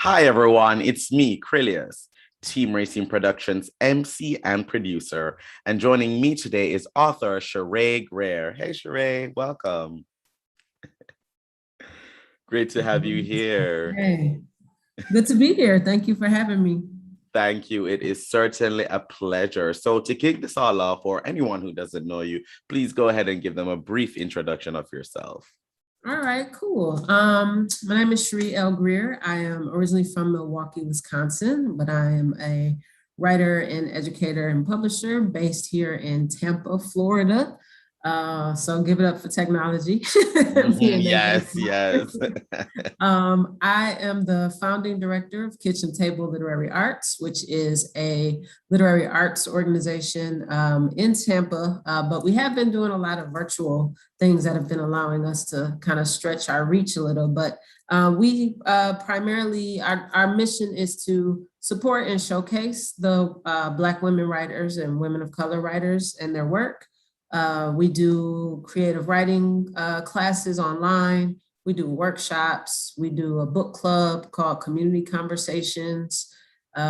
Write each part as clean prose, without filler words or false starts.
Hi, everyone. It's me, Krylios, Team Racing Productions MC and producer. And joining me today is author Sheree Greer. Hey, Sheree, welcome. Great to have you here. Hey, good to be here. Thank you for having me. Thank you. It is certainly a pleasure. So, to kick this all off, for anyone who doesn't know you, please go ahead and give them a brief introduction of yourself. All right, cool. My name is Sheree L. Greer. I am originally from Milwaukee, Wisconsin, but I am a writer and educator and publisher based here in Tampa, Florida. So give it up for technology. Yes, yes. I am the founding director of Kitchen Table Literary Arts, which is a literary arts organization in Tampa. But we have been doing a lot of virtual things that have been allowing us to kind of stretch our reach a little. But we primarily, our mission is to support and showcase the Black women writers and women of color writers and their work. We do creative writing classes online. We do workshops. We do a book club called Community Conversations.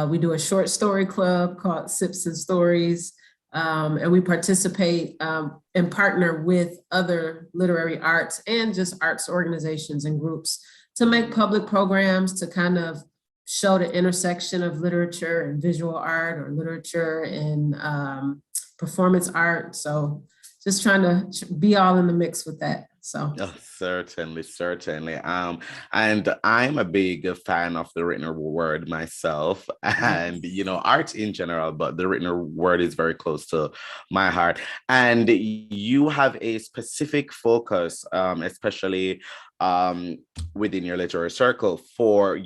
We do a short story club called Sips and Stories. And we participate and partner with other literary arts and just arts organizations and groups to make public programs to kind of show the intersection of literature and visual art or literature and performance art. So just trying to be all in the mix with that. So certainly, certainly. And I'm a big fan of the written word myself, and art in general, but the written word is very close to my heart. And you have a specific focus, especially within your literary circle for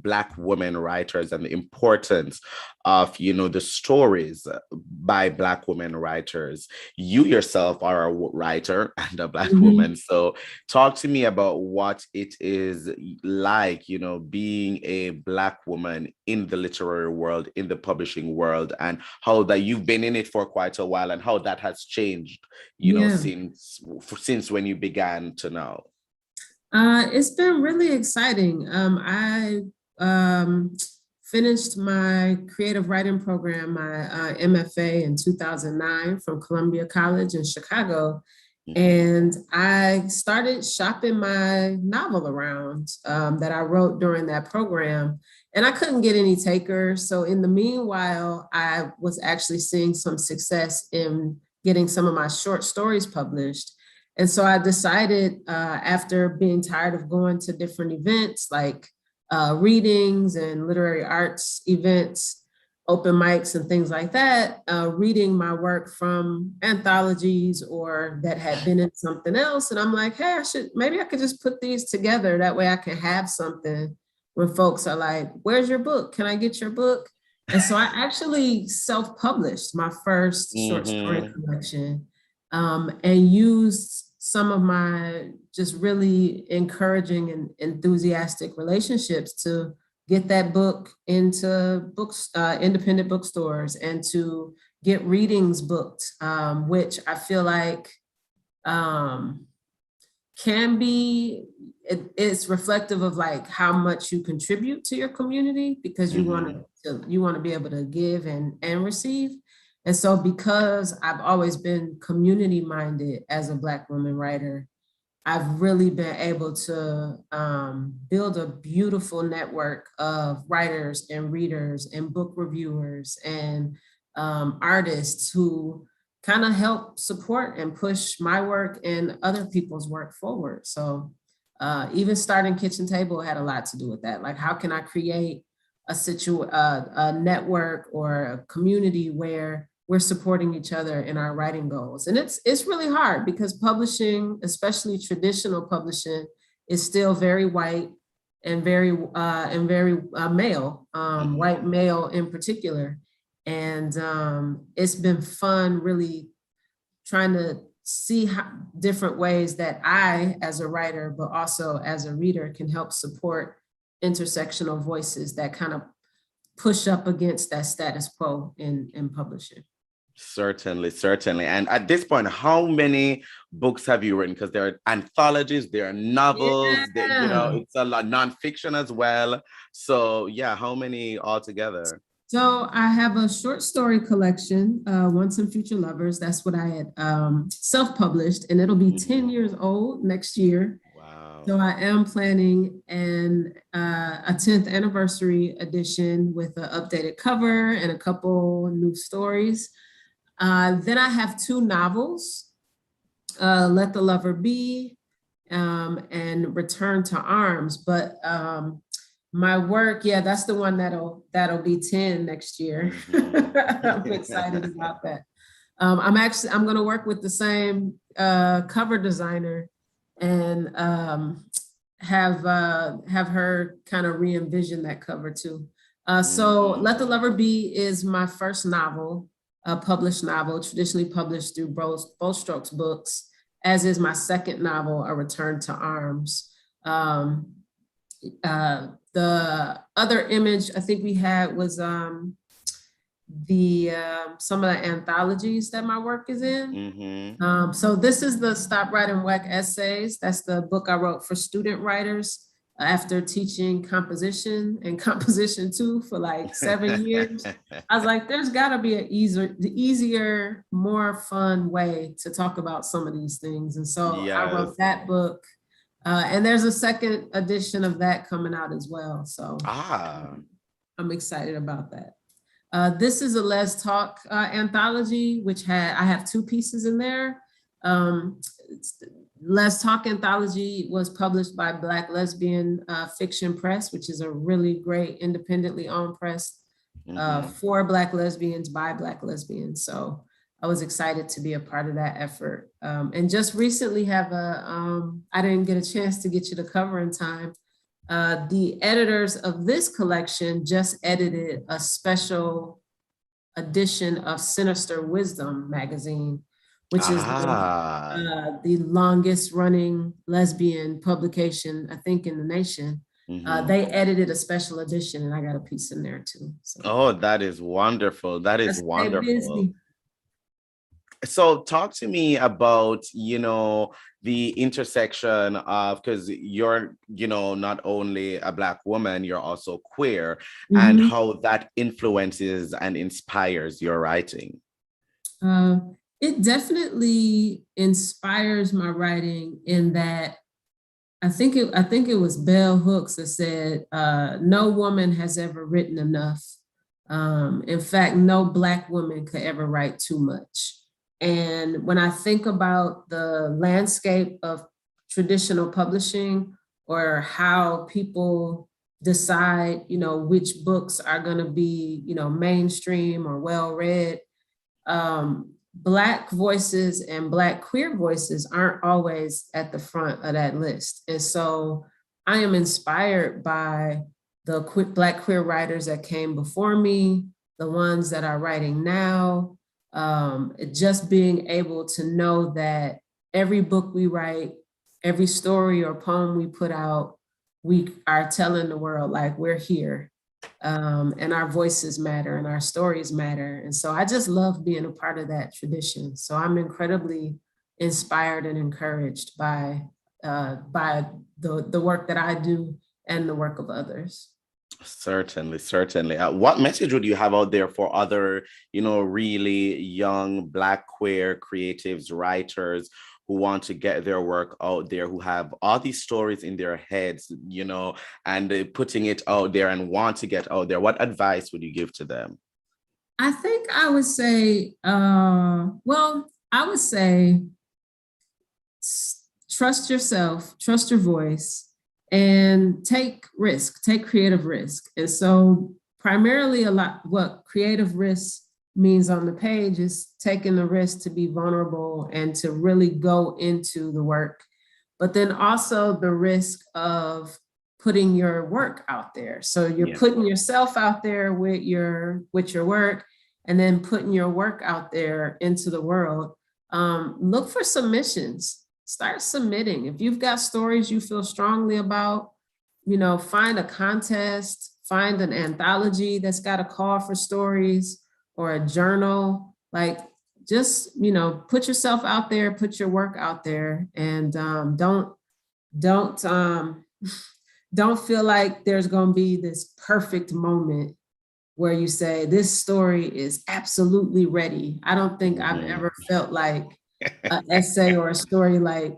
Black women writers and the importance of the stories by Black women writers. You yourself are a writer and a Black woman, so talk to me about what it is like being a Black woman in the literary world, in the publishing world, and how that you've been in it for quite a while and how that has changed since when you began to now. It's been really exciting. I finished my creative writing program, my MFA in 2009 from Columbia College in Chicago. And I started shopping my novel around that I wrote during that program. And I couldn't get any takers. So in the meanwhile, I was actually seeing some success in getting some of my short stories published. And so I decided after being tired of going to different events like readings and literary arts events, open mics and things like that, reading my work from anthologies or that had been in something else. And I'm like, hey, maybe I could just put these together. That way I can have something when folks are like, where's your book? Can I get your book? And so I actually self-published my first short story collection and used some of my just really encouraging and enthusiastic relationships to get that book into books, independent bookstores, and to get readings booked, which I feel like can be, it's reflective of like how much you contribute to your community because you want to be able to give and receive. And so because I've always been community minded as a Black woman writer, I've really been able to build a beautiful network of writers and readers and book reviewers and artists who kind of help support and push my work and other people's work forward. So even starting Kitchen Table had a lot to do with that. Like, how can I create a network or a community where we're supporting each other in our writing goals? And it's really hard because publishing, especially traditional publishing, is still very white and very male, white male in particular. And it's been fun really trying to see how different ways that I, as a writer, but also as a reader, can help support intersectional voices that kind of push up against that status quo in publishing. Certainly, certainly. And at this point, how many books have you written? Because there are anthologies, there are novels, there, Yeah. it's a lot nonfiction as well. So yeah, how many altogether? So I have a short story collection, Once and Future Lovers. That's what I had self-published, and it'll be 10 Mhm. years old next year. So Wow. I am planning a 10th anniversary edition with an updated cover and a couple new stories. Then I have two novels, Let the Lover Be and Return to Arms. But my work, yeah, that's the one that'll be 10 next year. Mhm. I'm excited about that. I'm going to work with the same cover designer and have her kind of re-envision that cover too. So Let the Mhm. Lover Be is my first novel, a published novel, traditionally published through Bold Strokes Books, as is my second novel, A Return to Arms. The other image I think we had was the some of the anthologies that my work is in. Mhm. So this is the Stop Writing Whack Essays. That's the book I wrote for student writers after teaching composition and composition too for like 7 years. I was like, there's got to be an easier, more fun way to talk about some of these things. And so I Yes. wrote that book. And there's a second edition of that coming out as well. So Ah. I'm excited about that. This is a Let's Talk anthology, which I have two pieces in there. Um, Let's Talk anthology was published by Black Lesbian Fiction Press, which is a really great independently owned press Mhm. for Black lesbians by Black lesbians. So I was excited to be a part of that effort. And just recently I didn't get a chance to get you the cover in time. The editors of this collection just edited a special edition of Sinister Wisdom magazine, which is Ah. the longest running lesbian publication, I think, in the nation. Mhm. They edited a special edition, and I got a piece in there too. So Oh, that is wonderful. That I is stay wonderful. busy. So talk to me about, the intersection of, because you're, not only a Black woman, you're also queer, and Mhm. how that influences and inspires your writing. Uh, it definitely inspires my writing in that I think it was Bell Hooks that said, no woman has ever written enough. In fact, no Black woman could ever write too much. And when I think about the landscape of traditional publishing or how people decide, which books are going to be, mainstream or well read, Black voices and Black queer voices aren't always at the front of that list. And so I am inspired by the Black queer writers that came before me, the ones that are writing now, just being able to know that every book we write, every story or poem we put out, we are telling the world like we're here, and our voices matter and our stories matter. And so I just love being a part of that tradition. So I'm incredibly inspired and encouraged by the work that I do and the work of others. Certainly, certainly. What message would you have out there for other, really young Black queer creatives, writers who want to get their work out there, who have all these stories in their heads, and putting it out there and want to get out there? What advice would you give to them? I think I would say, I would say trust yourself, trust your voice, and take creative risk. And so, primarily, a lot what creative risk means on the page is taking the risk to be vulnerable and to really go into the work, but then also the risk of putting your work out there. So you're Yeah. putting yourself out there with your work, and then putting your work out there into the world. Look for submissions. Start submitting. If you've got stories you feel strongly about, find a contest, find an anthology that's got a call for stories or a journal. like, just, put yourself out there, put your work out there, and don't don't feel like there's going to be this perfect moment where you say this story is absolutely ready. I don't think I've ever felt like an essay or a story like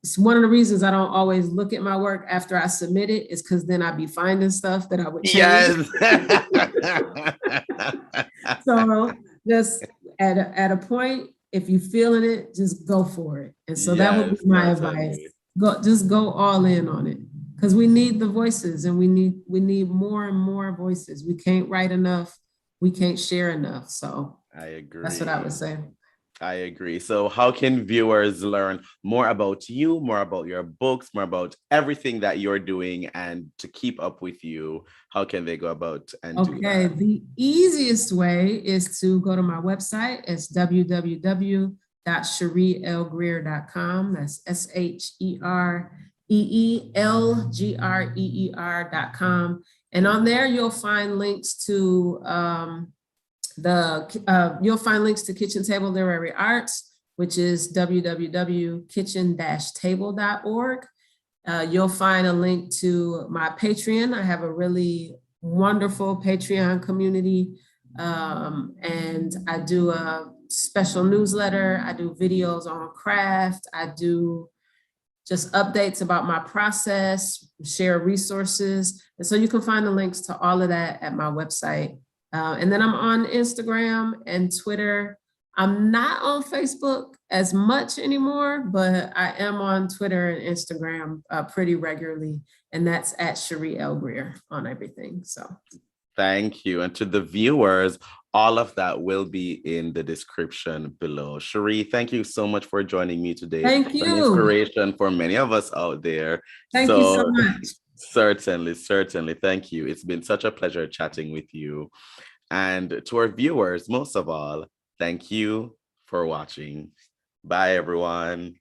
it's one of the reasons I don't always look at my work after I submit it is because then I'd be finding stuff that I would change. Yes. So just at a point, if you're feeling it, just go for it. And so that would be Yes, my advice. certainly. Just go all in on it. Because we need the voices, and we need more and more voices. We can't write enough, we can't share enough. So I agree. that's what I would say. I agree. So how can viewers learn more about you, more about your books, more about everything that you're doing, and to keep up with you? How can they go about and do that? The easiest way is to go to my website. It's www.shereelgreer.com. That's ShereelGreer.com. And on there, you'll find links to you'll find links to Kitchen Table Literary Arts, which is www.kitchen-table.org. You'll find a link to my Patreon. I have a really wonderful Patreon community, and I do a special newsletter. I do videos on craft. I do just updates about my process, share resources. And so you can find the links to all of that at my website. And then I'm on Instagram and Twitter. I'm not on Facebook as much anymore, but I am on Twitter and Instagram pretty regularly. And that's at Sheree L. Greer on everything. So thank you. And to the viewers, all of that will be in the description below. Sheree, thank you so much for joining me today. thank you. An inspiration for many of us out there. Thank you so much. Certainly. Thank you. It's been such a pleasure chatting with you. And to our viewers, most of all, thank you for watching. Bye, everyone.